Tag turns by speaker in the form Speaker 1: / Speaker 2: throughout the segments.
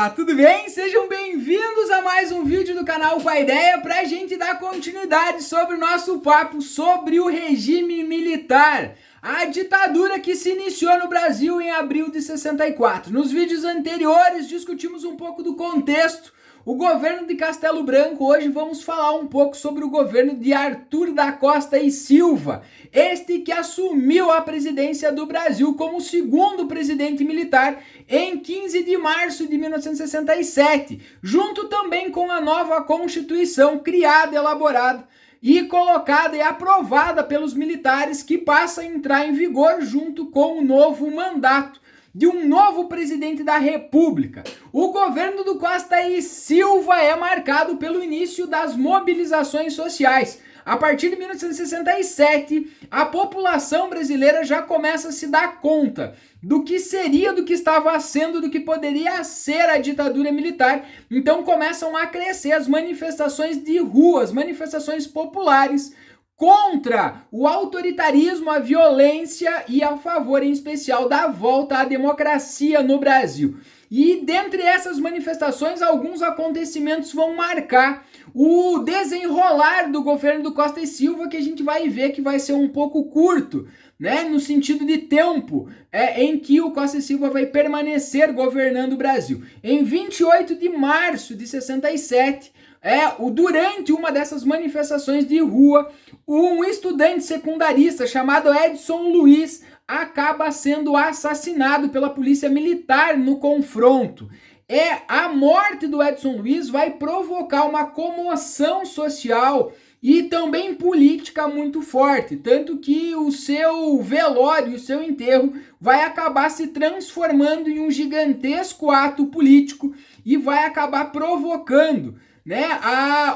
Speaker 1: Opa, tudo bem? Sejam bem-vindos a mais um vídeo do canal Com a Ideia para a gente dar continuidade sobre o nosso papo sobre o regime militar, a ditadura que se iniciou no Brasil em abril de 64. Nos vídeos anteriores discutimos um pouco do contexto, o governo de Castelo Branco. Hoje vamos falar um pouco sobre o governo de Arthur da Costa e Silva, este que assumiu a presidência do Brasil como o segundo presidente militar em 15 de março de 1967, junto também com a nova Constituição criada, elaborada e colocada e aprovada pelos militares, que passa a entrar em vigor junto com o novo mandato de um novo presidente da República. O governo do Costa e Silva é marcado pelo início das mobilizações sociais. A partir de 1967, a população brasileira já começa a se dar conta do que seria, do que estava sendo, do que poderia ser a ditadura militar. Então começam a crescer as manifestações de ruas, manifestações populares contra o autoritarismo, a violência e a favor, em especial, da volta à democracia no Brasil. E dentre essas manifestações, alguns acontecimentos vão marcar o desenrolar do governo do Costa e Silva, que a gente vai ver que vai ser um pouco curto, né, no sentido de tempo em que o Costa e Silva vai permanecer governando o Brasil. Em 28 de março de 67, durante uma dessas manifestações de rua, um estudante secundarista chamado Edson Luiz acaba sendo assassinado pela polícia militar no confronto. A morte do Edson Luiz vai provocar uma comoção social e também política muito forte, tanto que o seu velório, o seu enterro vai acabar se transformando em um gigantesco ato político e vai acabar provocando, né,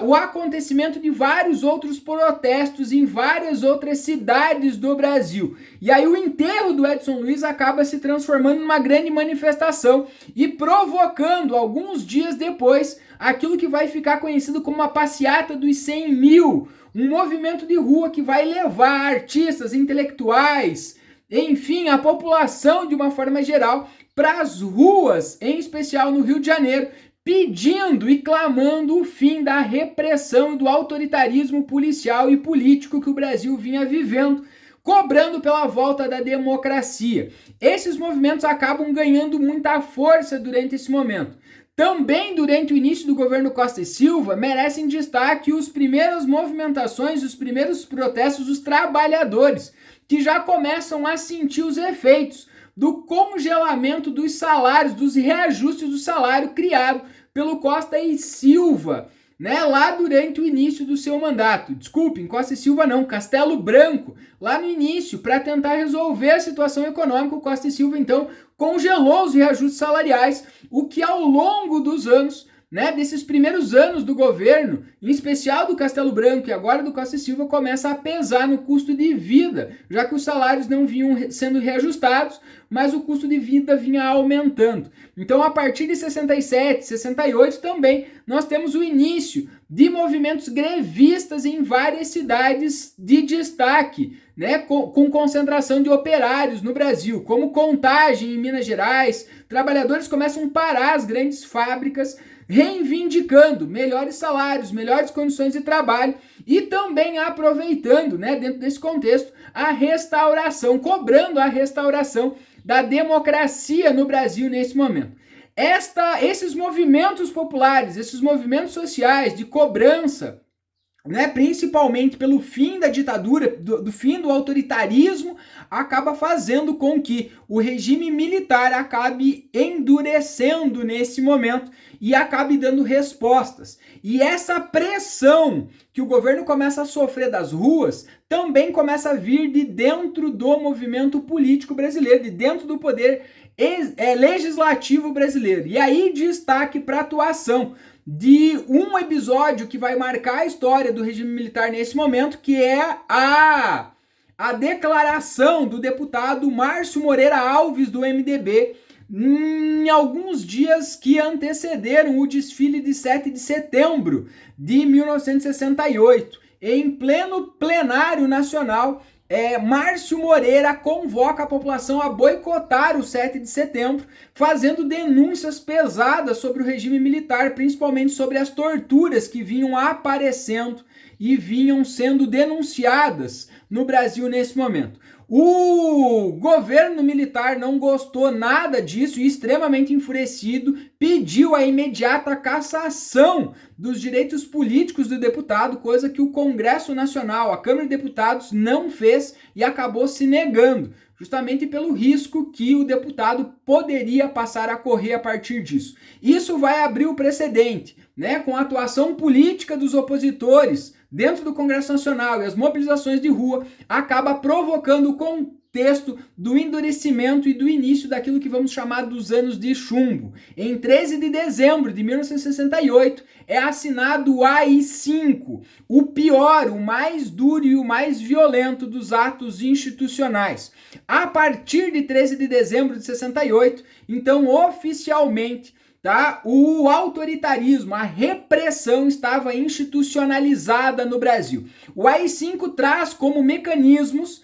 Speaker 1: o acontecimento de vários outros protestos em várias outras cidades do Brasil. E aí o enterro do Edson Luiz acaba se transformando numa grande manifestação e provocando, alguns dias depois, aquilo que vai ficar conhecido como a Passeata dos 100 mil, um movimento de rua que vai levar artistas, intelectuais, enfim, a população de uma forma geral para as ruas, em especial no Rio de Janeiro, pedindo e clamando o fim da repressão e do autoritarismo policial e político que o Brasil vinha vivendo, cobrando pela volta da democracia. Esses movimentos acabam ganhando muita força durante esse momento. Também durante o início do governo Costa e Silva, merecem destaque os primeiras movimentações, os primeiros protestos dos trabalhadores, que já começam a sentir os efeitos do congelamento dos salários, dos reajustes do salário criado pelo Costa e Silva, né, lá durante o início do seu mandato. Desculpem, Costa e Silva não, Castelo Branco, lá no início, para tentar resolver a situação econômica, o Costa e Silva então congelou os reajustes salariais, o que ao longo dos anos, né, desses primeiros anos do governo, em especial do Castelo Branco e agora do Costa e Silva, começa a pesar no custo de vida, já que os salários não vinham sendo reajustados, mas o custo de vida vinha aumentando. Então, a partir de 67, 68 também, nós temos o início de movimentos grevistas em várias cidades de destaque, né, com concentração de operários no Brasil, como Contagem, em Minas Gerais. Trabalhadores começam a parar as grandes fábricas, reivindicando melhores salários, melhores condições de trabalho e também aproveitando, né, dentro desse contexto, a restauração, cobrando a restauração da democracia no Brasil nesse momento. Esses movimentos populares, esses movimentos sociais de cobrança, né, principalmente pelo fim da ditadura, do fim do autoritarismo, acaba fazendo com que o regime militar acabe endurecendo nesse momento e acabe dando respostas. E essa pressão que o governo começa a sofrer das ruas também começa a vir de dentro do movimento político brasileiro, de dentro do poder legislativo brasileiro. E aí destaque para a atuação de um episódio que vai marcar a história do regime militar nesse momento, que é a declaração do deputado Márcio Moreira Alves, do MDB, em alguns dias que antecederam o desfile de 7 de setembro de 1968. Em pleno plenário nacional, Márcio Moreira convoca a população a boicotar o 7 de setembro, fazendo denúncias pesadas sobre o regime militar, principalmente sobre as torturas que vinham aparecendo e vinham sendo denunciadas no Brasil nesse momento. O governo militar não gostou nada disso e, extremamente enfurecido, pediu a imediata cassação dos direitos políticos do deputado, coisa que o Congresso Nacional, a Câmara de Deputados, não fez e acabou se negando, justamente pelo risco que o deputado poderia passar a correr a partir disso. Isso vai abrir o precedente, né, com a atuação política dos opositores dentro do Congresso Nacional e as mobilizações de rua, acaba provocando o contexto do endurecimento e do início daquilo que vamos chamar dos anos de chumbo. Em 13 de dezembro de 1968 é assinado o AI-5, o pior, o mais duro e o mais violento dos atos institucionais. A partir de 13 de dezembro de 68, então oficialmente, o autoritarismo, a repressão estava institucionalizada no Brasil. O AI-5 traz como mecanismos,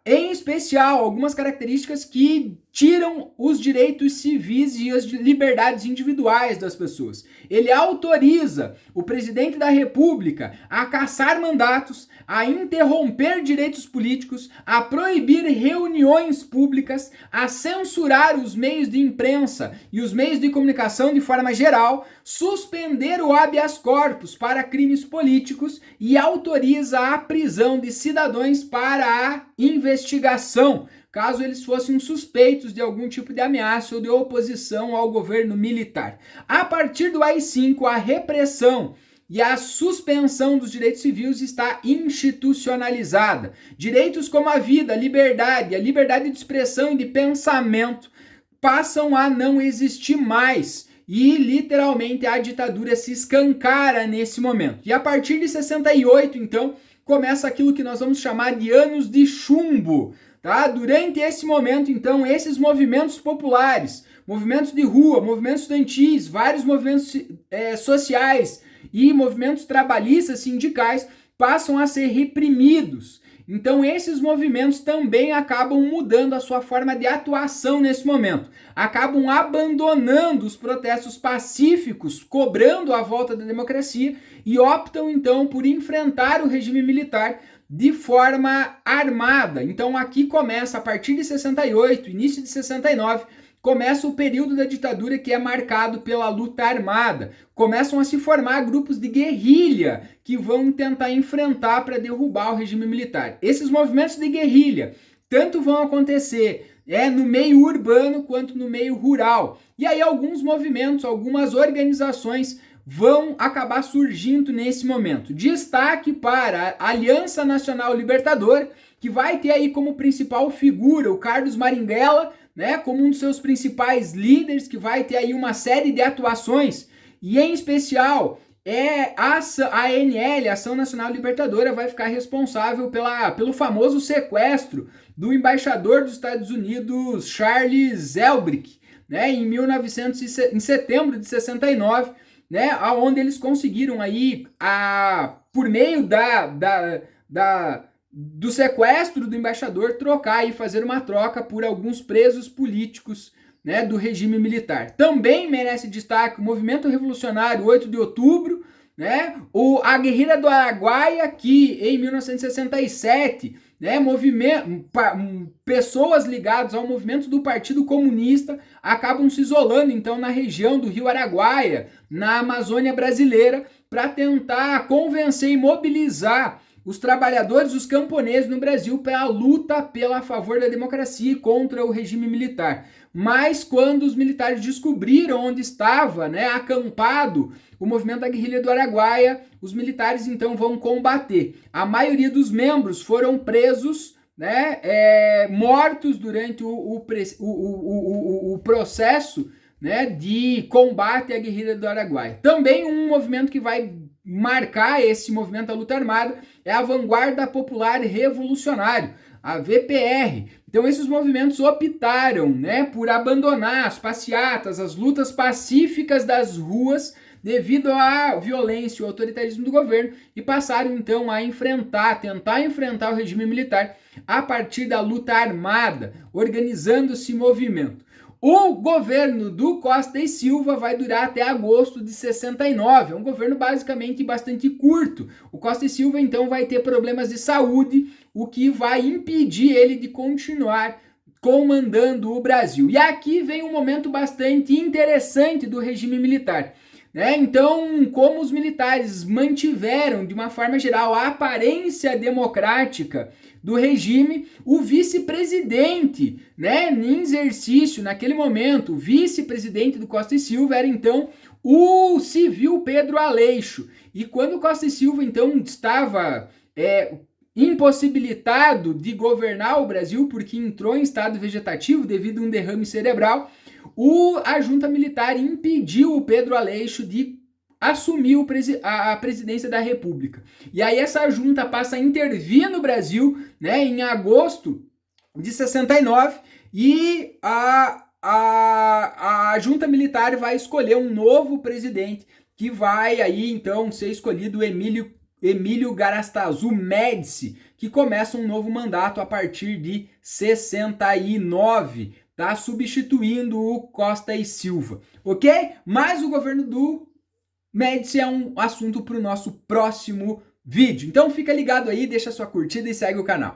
Speaker 1: em especial, algumas características que tiram os direitos civis e as liberdades individuais das pessoas. Ele autoriza o presidente da República a cassar mandatos, a interromper direitos políticos, a proibir reuniões públicas, a censurar os meios de imprensa e os meios de comunicação de forma geral, suspender o habeas corpus para crimes políticos e autoriza a prisão de cidadãos para a investigação, caso eles fossem suspeitos de algum tipo de ameaça ou de oposição ao governo militar. A partir do AI-5, a repressão e a suspensão dos direitos civis está institucionalizada. Direitos como a vida, a liberdade de expressão e de pensamento passam a não existir mais. E literalmente a ditadura se escancara nesse momento. E a partir de 68, então, começa aquilo que nós vamos chamar de anos de chumbo. Durante esse momento, então, esses movimentos populares, movimentos de rua, movimentos estudantis, vários movimentos sociais e movimentos trabalhistas, sindicais, passam a ser reprimidos. Então, esses movimentos também acabam mudando a sua forma de atuação nesse momento. Acabam abandonando os protestos pacíficos, cobrando a volta da democracia e optam, então, por enfrentar o regime militar de forma armada. Então aqui começa, a partir de 68, início de 69, começa o período da ditadura que é marcado pela luta armada. Começam a se formar grupos de guerrilha que vão tentar enfrentar para derrubar o regime militar. Esses movimentos de guerrilha tanto vão acontecer no meio urbano quanto no meio rural. E aí alguns movimentos, algumas organizações vão acabar surgindo nesse momento. Destaque para a Aliança Nacional Libertadora, que vai ter aí como principal figura o Carlos Marighella, como um dos seus principais líderes, que vai ter aí uma série de atuações, e em especial a ANL, Ação Nacional Libertadora, vai ficar responsável pelo famoso sequestro do embaixador dos Estados Unidos, Charles Elbrick, em setembro de 69, onde eles conseguiram aí, por meio do sequestro do embaixador, trocar e fazer uma troca por alguns presos políticos, do regime militar. Também merece destaque o movimento revolucionário 8 de outubro, a guerrilha do Araguaia, que em 1967, pessoas ligadas ao movimento do Partido Comunista acabam se isolando então na região do Rio Araguaia, na Amazônia brasileira, para tentar convencer e mobilizar os trabalhadores, os camponeses no Brasil para a luta a favor da democracia e contra o regime militar. Mas quando os militares descobriram onde estava acampado o movimento da guerrilha do Araguaia, os militares então vão combater. A maioria dos membros foram presos, mortos durante o processo de combate à guerrilha do Araguaia. Também um movimento que vai marcar esse movimento da luta armada é a Vanguarda Popular Revolucionária, a VPR. Então esses movimentos optaram, né, por abandonar as passeatas, as lutas pacíficas das ruas devido à violência e ao autoritarismo do governo e passaram então a tentar enfrentar o regime militar a partir da luta armada, organizando-se movimento. O governo do Costa e Silva vai durar até agosto de 69, é um governo basicamente bastante curto. O Costa e Silva então vai ter problemas de saúde, o que vai impedir ele de continuar comandando o Brasil. E aqui vem um momento bastante interessante do regime militar. Então, como os militares mantiveram, de uma forma geral, a aparência democrática do regime, o vice-presidente, em exercício, naquele momento, o vice-presidente do Costa e Silva era, então, o civil Pedro Aleixo. E quando o Costa e Silva, então, estava impossibilitado de governar o Brasil, porque entrou em estado vegetativo devido a um derrame cerebral, a junta militar impediu o Pedro Aleixo de assumir a presidência da República. E aí essa junta passa a intervir no Brasil, em agosto de 69, e a junta militar vai escolher um novo presidente, que vai aí então ser escolhido Emílio Garrastazu Médici, que começa um novo mandato a partir de 69, tá? Substituindo o Costa e Silva, ok? Mas o governo do Médici é um assunto para o nosso próximo vídeo. Então fica ligado aí, deixa sua curtida e segue o canal.